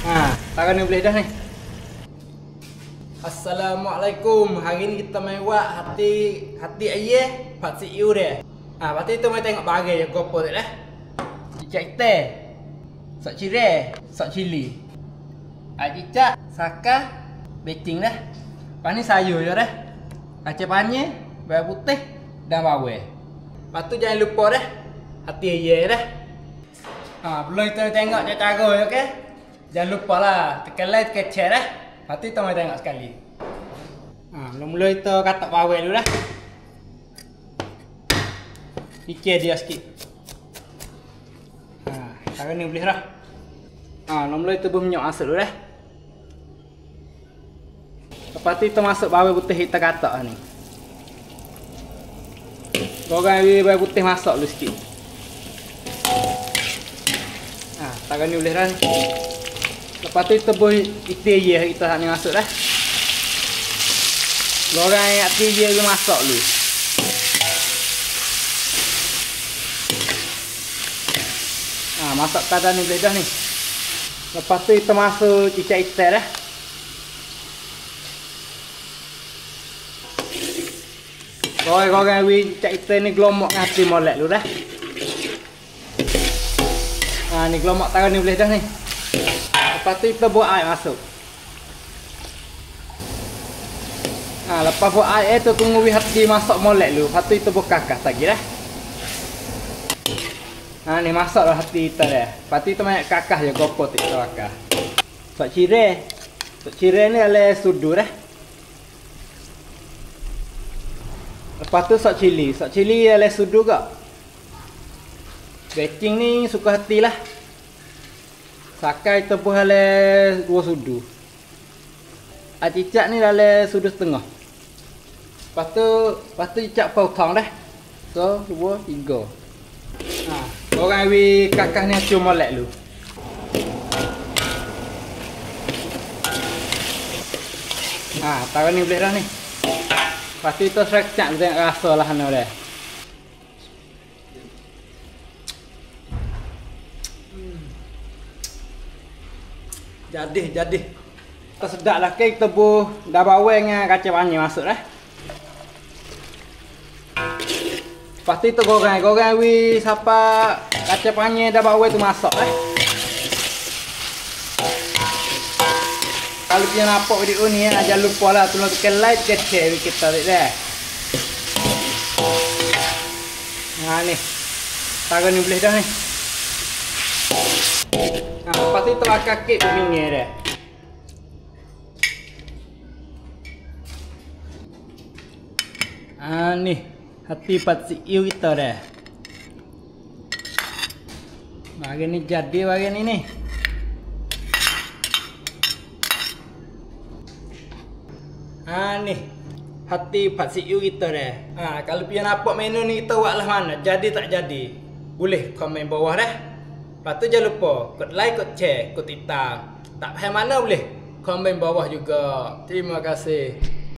Tangan ni boleh dah ni. Assalamualaikum. Hari ni kita main buat hati ayam pat siu dia. Lepas tu kita main tengok bagai je gopo tu dah. Cicak ikan, sok cireh, sok cili. Cicak, saka, becing dah. Lepas ni sayur je dah. Kacang panjang, bawang putih dan bawang. Lepas tu jangan lupa dah hati ayam dah. Belum kita tengok cara je, okey? Jangan lupa lah tekan like, tekan share dah. Lepas tu kita main tengok sekali. Mula-mula kita katak bawang dulu dah. Fikir dia sikit. Cara ni boleh dah. Mula-mula kita berminyak masuk dulu dah. Lepas tu kita masuk bawang putih kita katak ni. Goreng bawang putih masuk dulu sikit. Cara ni boleh dah ni. Lepas tu kita buat itik je kita ni masuk dah. Goreng itik je dia masuk dulu. Masak kadang ni boleh dah ni. Lepas tu kita masuk cicak ikan dah. Goreng cicak ikan ni gelomok hati molek dulu dah. Ni gelomok tangan ni boleh dah ni. Lepas tu kita buat air masuk. Lepas buat air tu tunggu hati masuk molek dulu. Lepas tu kita buat kakas lagi dah. Ni masak dah hati kita dah. Lepas tu kita banyak kakas je gopo tu kita kakas. Sok cireh. Sok cireh ni ala sudu dah. Lepas tu sok cili. Sok cili ala sudu ke. Becing ni suka hati lah. Sakai tepuh ala 2 sudu. Cicak ni ala sudu setengah. Lepas tu cicak potong dah. So 2, 3. Orang kakas ni cuma molek dulu. Tahu ni boleh dah ni. Lepas tu kita serecak tengok rasa lah ni dah. Jadi. Kita sedap lah ke kita buh dah bawang dengan kacang panjang masuk dah. Lepas tu kita goreng siapa kacang panjang dah bawang tu masuk dah. Kalau punya nampak video ni jangan lupa lah tolong tekan like, tekan share kita dah. Ni. Taruh ni boleh dah ni. Lepas tu kita bakar kek berminyak dah. Ni hati pat siu kita dah. Bagian ni jadi bagian ini. Ni hati pat siu kita dah. Kalau pian nampak menu ni kita buatlah mana, jadi tak jadi. Boleh komen bawah dah. Lepas tu jangan lupa kod like, kod share, kod titam. Tak faham mana boleh komen bawah juga. Terima kasih.